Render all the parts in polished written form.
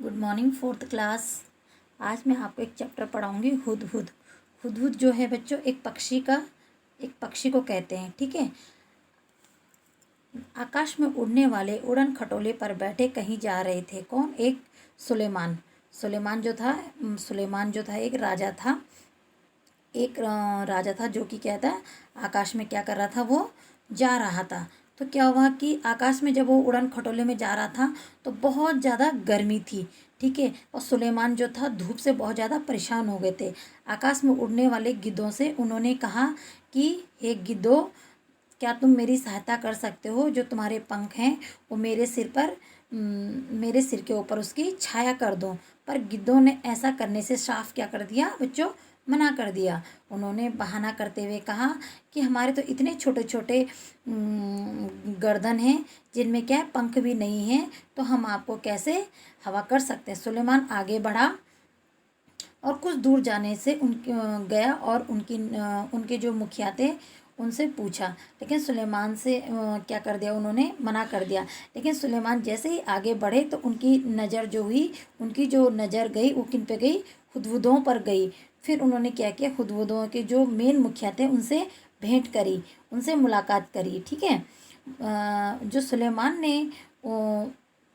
Good morning fourth class. आज मैं आपको एक चैप्टर पढ़ाऊंगी हुदहुद। हुदहुद जो है बच्चों एक पक्षी को कहते हैं। ठीक है। आकाश में उड़ने वाले उड़न खटोले पर बैठे कहीं जा रहे थे। कौन? एक सुलेमान। सुलेमान जो था एक राजा था। जो कि क्या था, आकाश में क्या कर रहा था, वो जा रहा था। तो क्या हुआ कि आकाश में जब वो उड़न खटोले में जा रहा था तो बहुत ज़्यादा गर्मी थी। ठीक है। और सुलेमान जो था धूप से बहुत ज़्यादा परेशान हो गए थे। आकाश में उड़ने वाले गिद्धों से उन्होंने कहा कि हे गिद्धों, क्या तुम मेरी सहायता कर सकते हो? जो तुम्हारे पंख हैं वो मेरे सिर के ऊपर उसकी छाया कर दो। पर गिद्धों ने ऐसा करने से साफ क्या कर दिया बच्चों, मना कर दिया। उन्होंने बहाना करते हुए कहा कि हमारे तो इतने छोटे छोटे गर्दन हैं जिनमें क्या है, पंख भी नहीं हैं, तो हम आपको कैसे हवा कर सकते हैं। सुलेमान आगे बढ़ा और कुछ दूर जाने से गया और उनके जो मुखिया थे उनसे पूछा, लेकिन सुलेमान से क्या कर दिया, उन्होंने मना कर दिया। लेकिन सुलेमान जैसे ही आगे बढ़े तो उनकी जो नज़र गई वो किन पे गई, हुदहुदों पर गई। फिर उन्होंने क्या किया, हुदहुदों के जो मेन मुखिया थे उनसे भेंट करी, उनसे मुलाकात करी। ठीक है। जो सुलेमान ने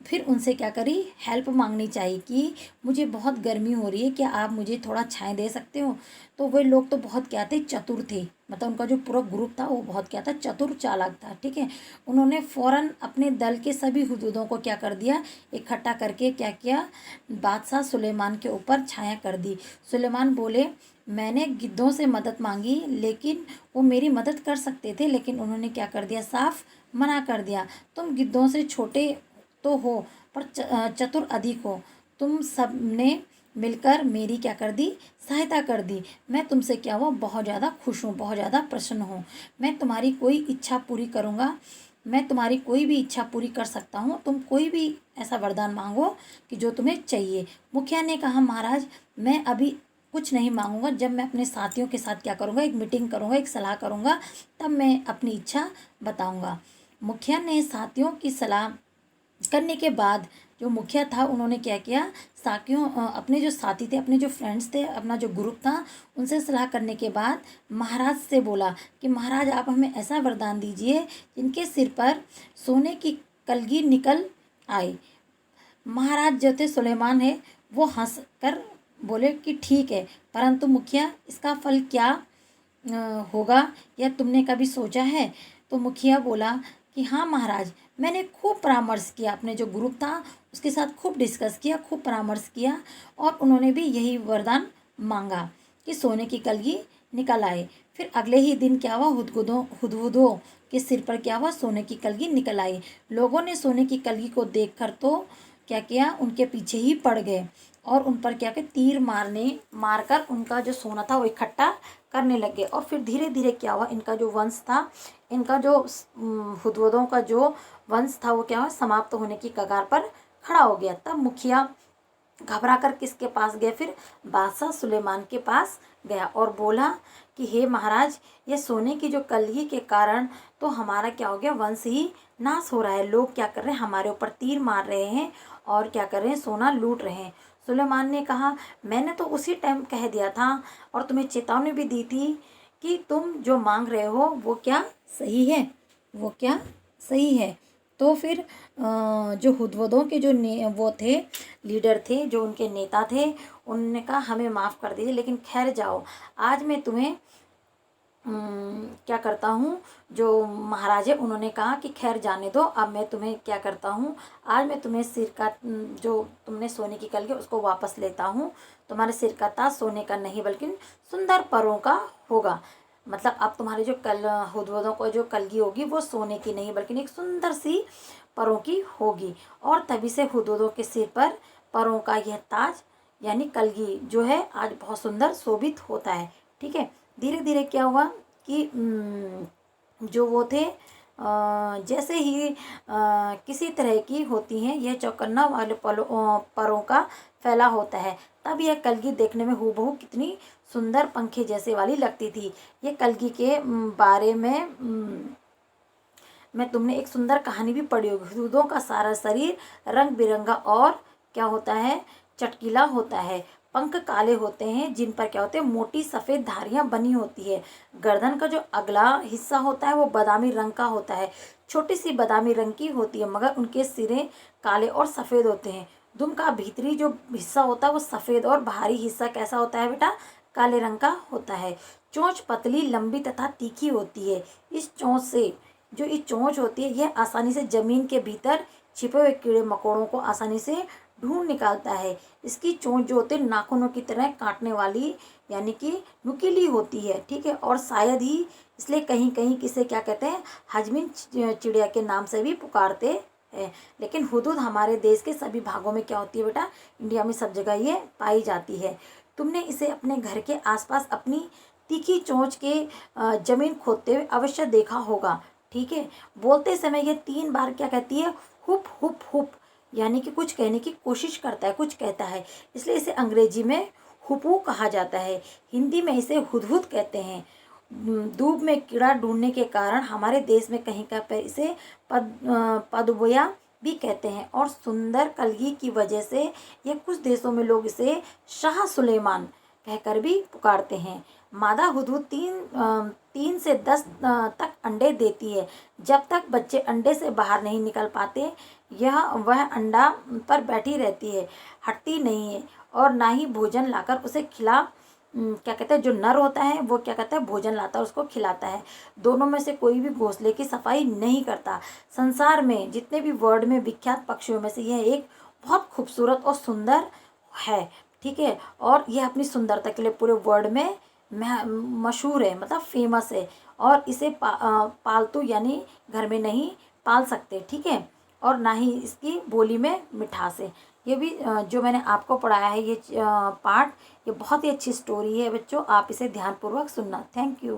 फिर उनसे क्या करी, हेल्प मांगनी चाहिए कि मुझे बहुत गर्मी हो रही है, क्या आप मुझे थोड़ा छाया दे सकते हो? तो वे लोग तो बहुत क्या थे, चतुर थे। मतलब उनका जो पूरा ग्रुप था वो बहुत क्या था, चतुर चालाक था। ठीक है। उन्होंने फौरन अपने दल के सभी हुदूदों को क्या कर दिया, इकट्ठा करके क्या किया, बादशाह सुलेमान के ऊपर छाया कर दी। सुलेमान बोले, मैंने गिद्धों से मदद मांगी, लेकिन वो मेरी मदद कर सकते थे, लेकिन उन्होंने क्या कर दिया, साफ मना कर दिया। तुम गिद्धों से छोटे तो हो पर चतुर अधिक हो। तुम सब ने मिलकर मेरी क्या कर दी, सहायता कर दी। मैं तुमसे क्या हुआ, बहुत ज़्यादा खुश हूँ, बहुत ज़्यादा प्रसन्न हूँ। मैं तुम्हारी कोई इच्छा पूरी करूँगा, मैं तुम्हारी कोई भी इच्छा पूरी कर सकता हूँ। तुम कोई भी ऐसा वरदान मांगो कि जो तुम्हें चाहिए। मुखिया ने कहा, महाराज मैं अभी कुछ नहीं मांगूंगा, जब मैं अपने साथियों के साथ क्या करूँगा, एक मीटिंग करूँगा, एक सलाह करूँगा, तब मैं अपनी इच्छा बताऊँगा। मुखिया ने साथियों की सलाह करने के बाद जो मुखिया था उन्होंने क्या किया, अपने जो साथी थे, अपने जो फ्रेंड्स थे, अपना जो ग्रुप था, उनसे सलाह करने के बाद महाराज से बोला कि महाराज आप हमें ऐसा वरदान दीजिए जिनके सिर पर सोने की कलगी निकल आए। महाराज जो थे सुलेमान है, वो हंस कर बोले कि ठीक है, परंतु मुखिया इसका फल क्या होगा, यह तुमने कभी सोचा है? तो मुखिया बोला कि हाँ महाराज, मैंने खूब परामर्श किया, अपने जो ग्रुप था उसके साथ खूब डिस्कस किया, खूब परामर्श किया, और उन्होंने भी यही वरदान मांगा कि सोने की कलगी निकल आए। फिर अगले ही दिन क्या हुआ, हुदहुदों के सिर पर क्या हुआ, सोने की कलगी निकल आई। लोगों ने सोने की कलगी को देखकर तो क्या किया, उनके पीछे ही पड़ गए और उन पर क्या किया, तीर मारकर उनका जो सोना था वो इकट्ठा करने लगे। और फिर धीरे धीरे क्या हुआ, इनका जो वंश था, इनका जो हुदहुदों का जो वंश था वो क्या हुआ, समाप्त होने की कगार पर खड़ा हो गया। तब मुखिया घबरा कर किसके पास गया, फिर बादशाह सुलेमान के पास गया और बोला कि हे महाराज, ये सोने की जो कलगी के कारण तो हमारा क्या हो गया, वंश ही नाश हो रहा है। लोग क्या कर रहे हैं, हमारे ऊपर तीर मार रहे हैं और क्या कर रहे हैं, सोना लूट रहे हैं। सुलेमान ने कहा, मैंने तो उसी टाइम कह दिया था और तुम्हें चेतावनी भी दी थी कि तुम जो मांग रहे हो वो क्या सही है, वो क्या सही है। तो फिर जो हुदहुदों के वो थे, लीडर थे, जो उनके नेता थे, उन्होंने कहा हमें माफ़ कर दीजिए, लेकिन खैर जाओ, आज मैं तुम्हें क्या करता हूँ, जो महाराज है उन्होंने कहा कि खैर जाने दो, अब मैं तुम्हें क्या करता हूँ, आज मैं तुम्हें सिर का जो तुमने सोने की कलगी उसको वापस लेता हूँ। तुम्हारे सिर का ताज सोने का नहीं बल्कि सुंदर परों का होगा। मतलब अब तुम्हारी जो हुदहुदों को जो कलगी होगी वो सोने की नहीं बल्कि एक सुंदर सी परों की होगी। और तभी से हुदहुदों के सिर पर परों का यह ताज यानी कलगी जो है आज बहुत सुंदर शोभित होता है। ठीक है। धीरे धीरे क्या हुआ कि जो वो थे, जैसे ही किसी तरह की होती हैं यह चौकन्ना वाले परों का फैला होता है, तब यह कलगी देखने में हूबहू कितनी सुंदर पंखे जैसे वाली लगती थी। ये कलगी के बारे में मैं तुमने एक सुंदर कहानी भी पढ़ी होगी। हुदहुदों का सारा शरीर रंग बिरंगा और क्या होता है, चटकीला होता है। पंख काले होते हैं जिन पर क्या होते हैं, मोटी सफ़ेद धारियां बनी होती है। गर्दन का जो अगला हिस्सा होता है वो बादामी रंग का होता है, छोटी सी बादामी रंग की होती है, मगर उनके सिरे काले और सफ़ेद होते हैं। दुम का भीतरी जो हिस्सा होता है वो सफ़ेद और बाहरी हिस्सा कैसा होता है बेटा, काले रंग का होता है। चोंच पतली, लंबी तथा तीखी होती है। इस चोंच से, जो ये चोंच होती है, यह आसानी से जमीन के भीतर छिपे हुए कीड़े मकोड़ों को आसानी से ढूंढ निकालता है। इसकी चोंच जो होती है नाखूनों की तरह काटने वाली, यानी कि नुकीली होती है, ठीक है। और शायद ही इसलिए कहीं कहीं किसे क्या कहते हैं, हजमीन चिड़िया के नाम से भी पुकारते हैं। लेकिन हुदूद हमारे देश के सभी भागों में क्या होती है बेटा, इंडिया में सब जगह ये पाई जाती है। तुमने इसे अपने घर के आसपास अपनी तीखी चोंच के जमीन खोदते हुए अवश्य देखा होगा, ठीक है। बोलते समय ये 3 बार क्या कहती है, हुप हुप हुप, यानी कि कुछ कहने की कोशिश करता है, कुछ कहता है, इसलिए इसे अंग्रेजी में हुपू कहा जाता है। हिंदी में इसे हुदहुद कहते हैं। दूब में कीड़ा ढूंढने के कारण हमारे देश में कहीं का पे इसे पदबोया भी कहते हैं। और सुंदर कलगी की वजह से ये कुछ देशों में लोग इसे शाह सुलेमान कहकर भी पुकारते हैं। मादा हुदहुद 3 से 10 तक अंडे देती है। जब तक बच्चे अंडे से बाहर नहीं निकल पाते वह अंडा पर बैठी रहती है, हटती नहीं है, और ना ही भोजन लाकर उसे क्या कहते हैं, जो नर होता है वो क्या कहता है, भोजन लाता है, उसको खिलाता है। दोनों में से कोई भी घोंसले की सफाई नहीं करता। संसार में जितने भी वर्ल्ड में विख्यात पक्षियों में से यह एक बहुत खूबसूरत और सुंदर है, ठीक है। और यह अपनी सुंदरता के लिए पूरे वर्ल्ड में मशहूर है, मतलब फेमस है। और इसे पालतू यानी घर में नहीं पाल सकते, ठीक है। और ना ही इसकी बोली में मिठास है। ये भी जो मैंने आपको पढ़ाया है ये पार्ट, ये बहुत ही अच्छी स्टोरी है बच्चों, आप इसे ध्यानपूर्वक सुनना। Thank you.